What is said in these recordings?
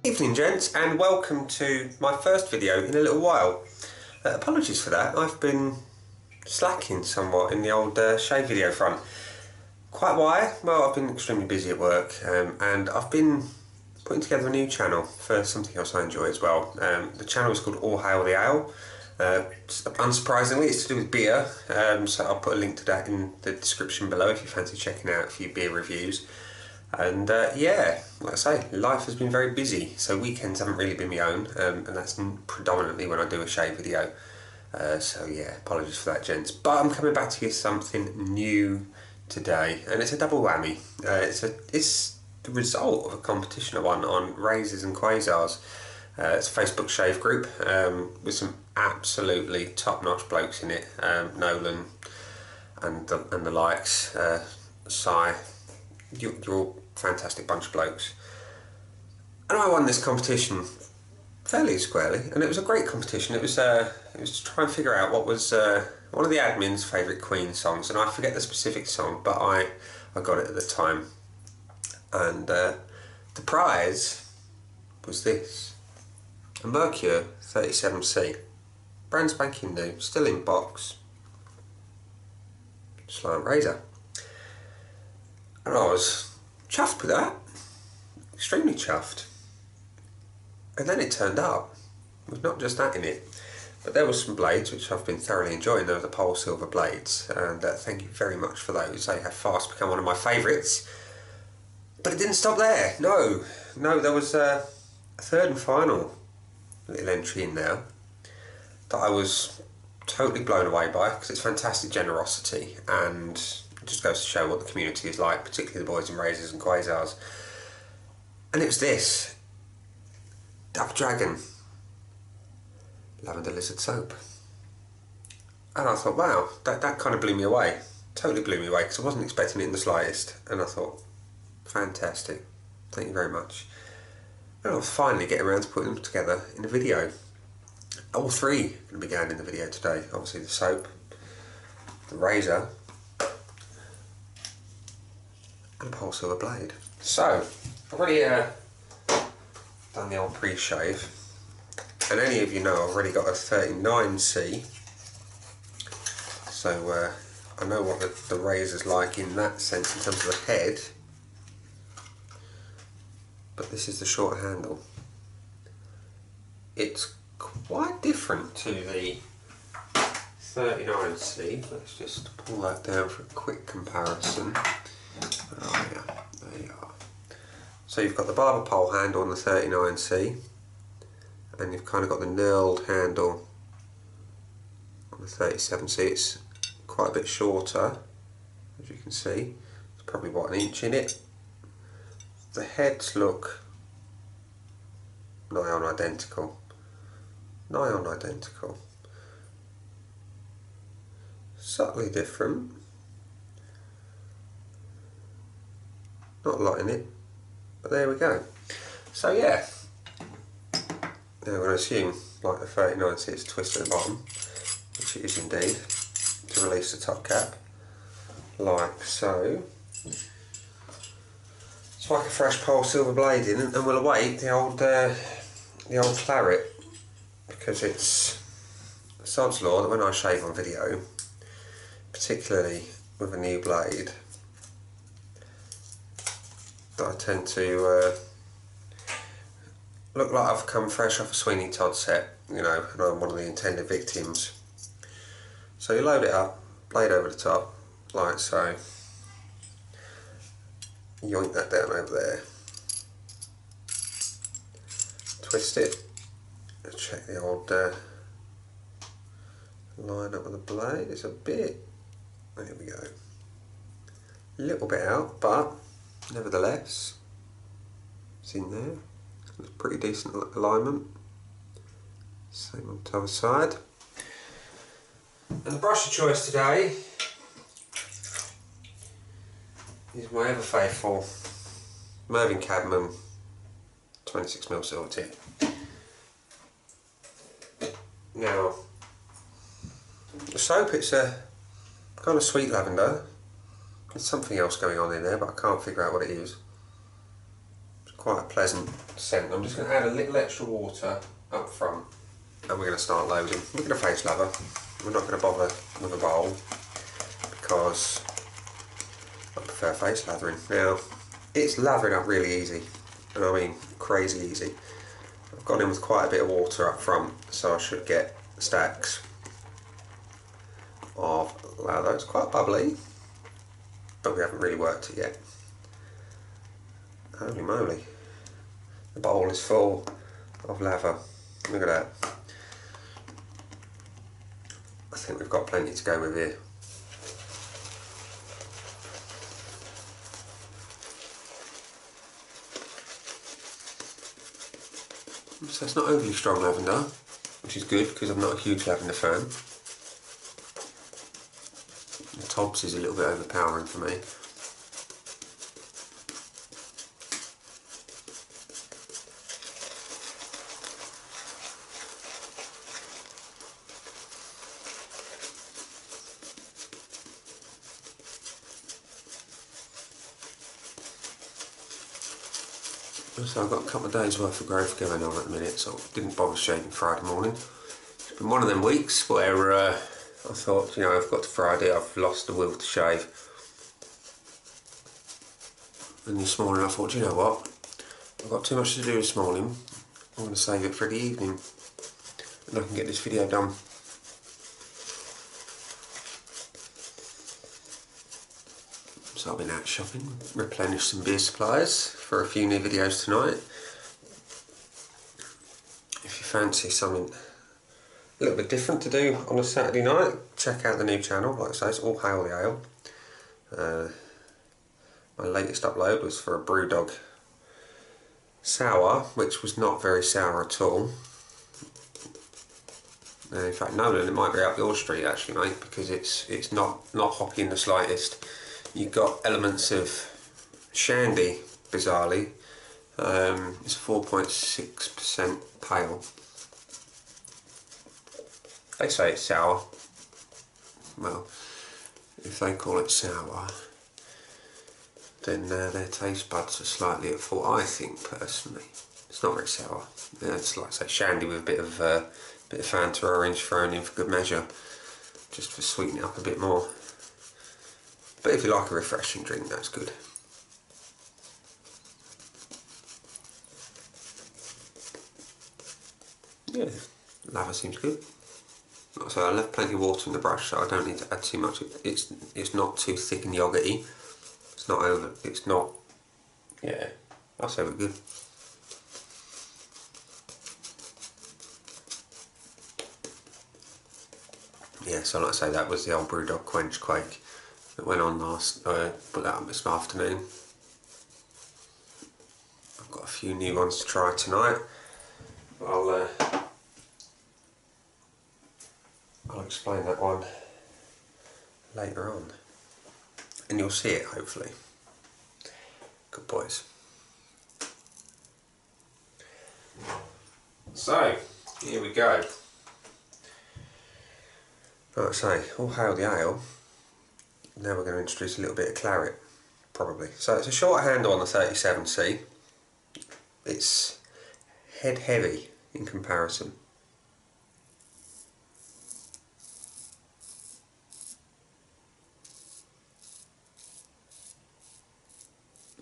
Evening gents, and welcome to my first video in a little while. Apologies for that, I've been slacking somewhat in the old shave video front. Quite why? Well, I've been extremely busy at work, and I've been putting together a new channel for something else I enjoy as well. The channel is called All Hail the Ale. Unsurprisingly, it's to do with beer, so I'll put a link to that in the description below if you fancy checking out a few beer reviews. And yeah, like I say, life has been very busy, so weekends haven't really been my own, and that's predominantly when I do a shave video. So yeah, apologies for that gents, but I'm coming back to you with something new today, and it's a double whammy. It's the result of a competition I won on razors and quasars. It's a Facebook shave group with some absolutely top-notch blokes in it, Nolan and the likes, Si. You're all fantastic bunch of blokes, and I won this competition fairly squarely, and it was a great competition. It was to try and figure out what was one of the admin's favourite Queen songs, and I forget the specific song, but I got it at the time, and the prize was this: a Mercure 37C, brand spanking new, still in box, slant razor. And I was chuffed with that, extremely chuffed. And then it turned up with not just that in it, but there was some blades which I've been thoroughly enjoying. They were the Pole Silver blades, and thank you very much for those. They have fast become one of my favourites. But it didn't stop there. No, there was a third and final little entry in there that I was totally blown away by, because it's fantastic generosity, and it just goes to show what the community is like, particularly the boys in razors and quasars. And it was this Dove Dragon Lavender Lizard Soap. And I thought, wow, that kind of blew me away. Totally blew me away, because I wasn't expecting it in the slightest. And I thought, fantastic, thank you very much. And I'll finally get around to putting them together in a video. All three are going to be going in the video today. Obviously the soap, the razor, and a Pole Silver blade. So, I've already done the old pre-shave, and any of you know I've already got a 39C, so I know what the razor's like in that sense in terms of the head, but this is the short handle. It's quite different to the 39C. Let's just pull that down for a quick comparison. Oh yeah, there you are. So you've got the barber pole handle on the 39C, and you've kind of got the knurled handle on the 37C. It's quite a bit shorter, as you can see. It's probably what, an inch in it. The heads look nigh on identical. Nigh on identical. Subtly different. Not a lot in it, but there we go. So yeah, now we're going to assume, like the 39C, it's twisted at the bottom, which it is indeed, to release the top cap, like so. Let's whack a fresh Pole Silver blade in, and we'll await the old claret, because it's sod's law that when I shave on video, particularly with a new blade, that I tend to look like I've come fresh off a Sweeney Todd set, you know, and I'm one of the intended victims. So you load it up, blade over the top, like so. Yoink that down over there. Twist it. Let's check the old line up with the blade. It's a bit, there we go, a little bit out, but nevertheless it's in there. It's pretty decent alignment. Same on the other side. And the brush of choice today is my ever faithful Mervyn Cadman 26mm silver tip. Now, the soap, it's a kind of sweet lavender. There's something else going on in there, but I can't figure out what it is. It's quite a pleasant scent. I'm just going to add a little extra water up front, and we're going to start loading. We're going to face lather. We're not going to bother with a bowl because I prefer face lathering. Now, it's lathering up really easy, and I mean crazy easy. I've gone in with quite a bit of water up front, so I should get stacks of lather. It's quite bubbly, but we haven't really worked it yet. Holy moly, the bowl is full of lather. Look at that. I think we've got plenty to go with here. So it's not overly strong lavender, which is good because I'm not a huge lavender fan. The tops is a little bit overpowering for me. So I've got a couple of days worth of growth going on at the minute, so I didn't bother shaving Friday morning. It's been one of them weeks where I thought, you know, I've got to Friday, I've lost the will to shave. And this morning I thought, you know what, I've got too much to do this morning, I'm going to save it for the evening and I can get this video done. So I've been out shopping, replenished some beer supplies for a few new videos tonight. If you fancy something a little bit different to do on a Saturday night, check out the new channel. Like I say, it's All Hail the Ale. My latest upload was for a Brewdog sour, which was not very sour at all. In fact, Nolan, it might be up your street actually, mate, because it's not hoppy in the slightest. You've got elements of shandy, bizarrely. It's 4.6% pale. They say it's sour. Well, if they call it sour, then their taste buds are slightly at fault, I think, personally. It's not very sour. It's like I say, shandy with a bit of Fanta orange thrown in for good measure, just to sweeten it up a bit more. But if you like a refreshing drink, that's good. Yeah, lather seems good. Like I say, I left plenty of water in the brush, so I don't need to add too much. It's not too thick and yogurty. It's not over. It's not. Yeah, I'll say we're good. Yeah, so like I say, that was the old Brewdog Quench Quake that went on last. Put that up this afternoon. I've got a few new ones to try tonight. I'll explain that one later on, and you'll see it hopefully. Good boys. So here we go. Like I say, All Hail the Ale. Now we're going to introduce a little bit of claret, probably. So it's a short handle on the 37C. It's head heavy in comparison.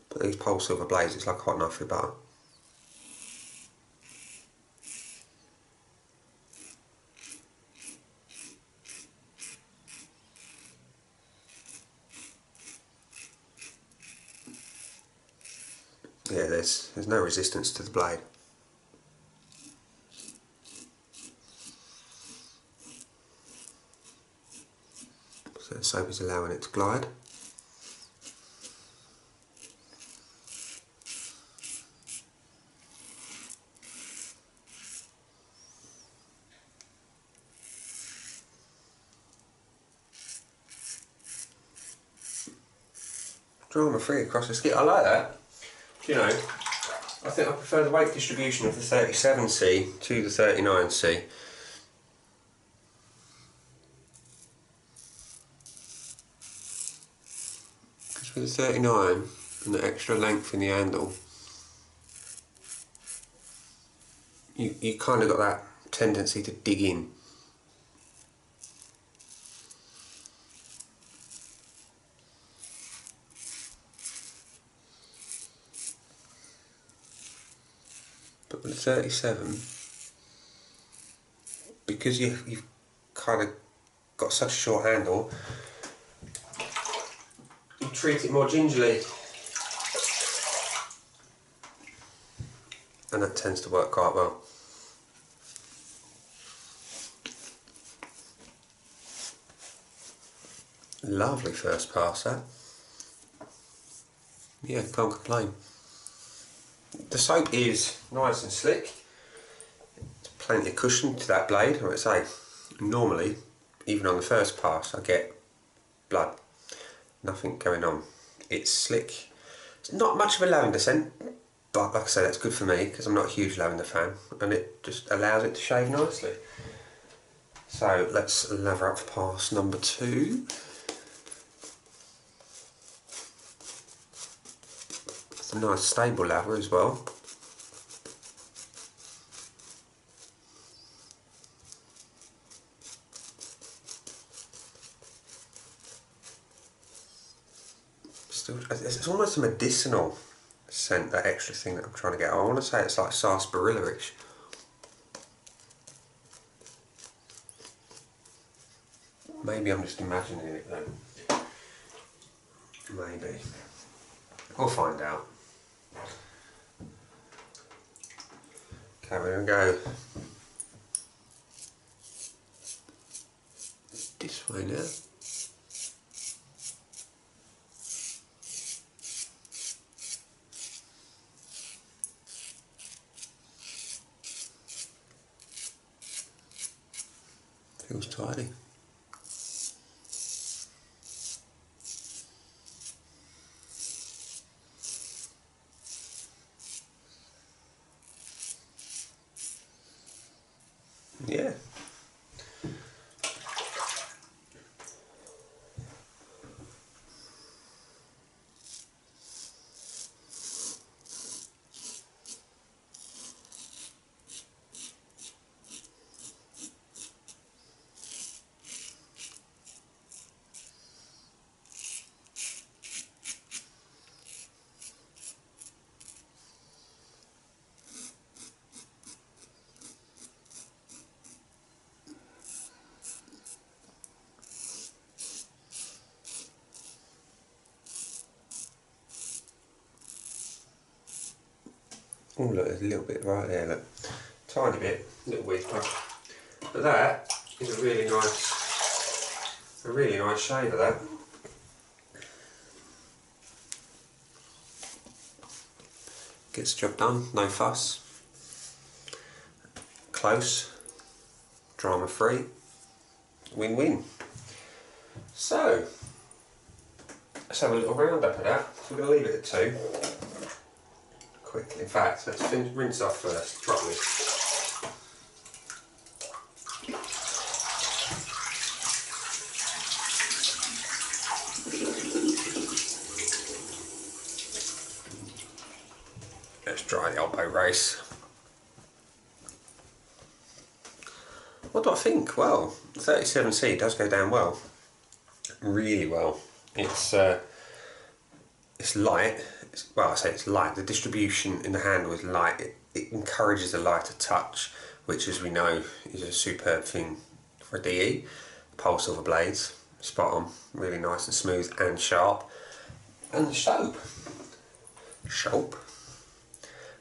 But these Pole Silver blades, it's like a hot knife through butter. Yeah, there's no resistance to the blade. So the soap is allowing it to glide. Drama free across the skit, I like that. You know, I think I prefer the weight distribution of the 37C to the 39C. Because with the 39 and the extra length in the handle, you kind of got that tendency to dig in. But with the 37, because you've kind of got such a short handle, you treat it more gingerly, and that tends to work quite well. Lovely first pass, that. Yeah, can't complain. The soap is nice and slick. There's plenty of cushion to that blade. Like I say, normally, even on the first pass, I get blood. Nothing going on. It's slick. It's not much of a lavender scent, but like I say, that's good for me because I'm not a huge lavender fan, and it just allows it to shave nicely. So let's lather up for pass number 2. It's a nice stable lather as well. Still, it's almost a medicinal scent, that extra thing that I'm trying to get. I want to say it's like sarsaparilla-ish. Maybe I'm just imagining it though. Maybe. We'll find out. Okay, we're going to go this way now. Feels tidy. Yeah. Oh look, there's a little bit right there, look. Tiny bit, little weaker. But that is a really nice shade of that. Gets the job done, no fuss. Close, drama free, win-win. So, let's have a little round up of that. So we're going to leave it at 2. Quickly, in fact, let's rinse off first, properly. Let's dry the elbow race. What do I think? Well, 37C does go down well, really well. It's light. Well, I say it's light. The distribution in the handle is light. It encourages a lighter touch, which, as we know, is a superb thing for a DE. Pole silver blades, spot on, really nice and smooth and sharp. And the soap,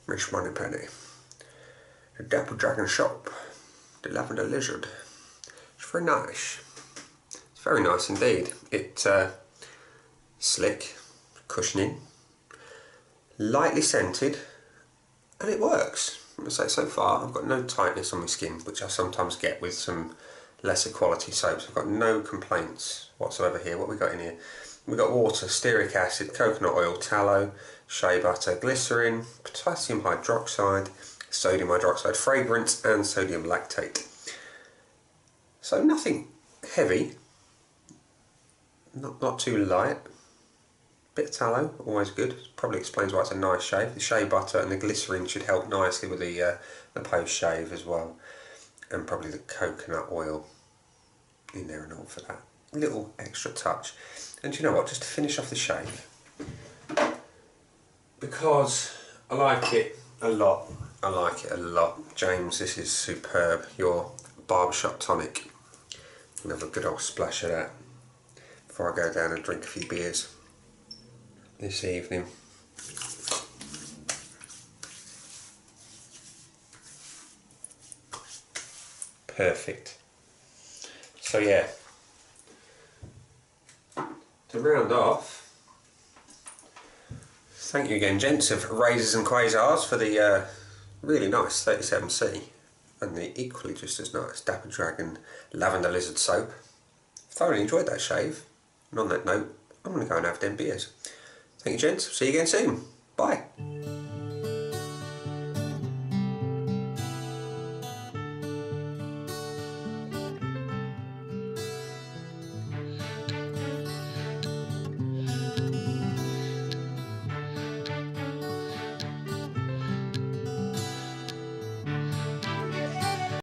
Rich Money Penny, the Dapple Dragon soap, the Lavender Lizard. It's very nice. It's very nice indeed. It's slick, cushioning, lightly scented, and it works. I'm going to say so far I've got no tightness on my skin, which I sometimes get with some lesser quality soaps. I've got no complaints whatsoever here. What we got in here? We've got water, stearic acid, coconut oil, tallow, shea butter, glycerin, potassium hydroxide, sodium hydroxide, fragrance, and sodium lactate. So nothing heavy, not too light. Bit of tallow, always good. Probably explains why it's a nice shave. The shea butter and the glycerin should help nicely with the the post-shave as well, and probably the coconut oil in there and all for that little extra touch. And you know what, just to finish off the shave, because I like it a lot, James, this is superb, your barbershop tonic. And have a good old splash of that before I go down and drink a few beers this evening. Perfect. So yeah, to round off, thank you again, gents, of Razors and Quasars for the really nice 37C and the equally just as nice Dapper Dragon Lavender Lizard soap. Thoroughly enjoyed that shave, and on that note, I'm going to go and have them beers. Thank you, gents. See you again soon. Bye.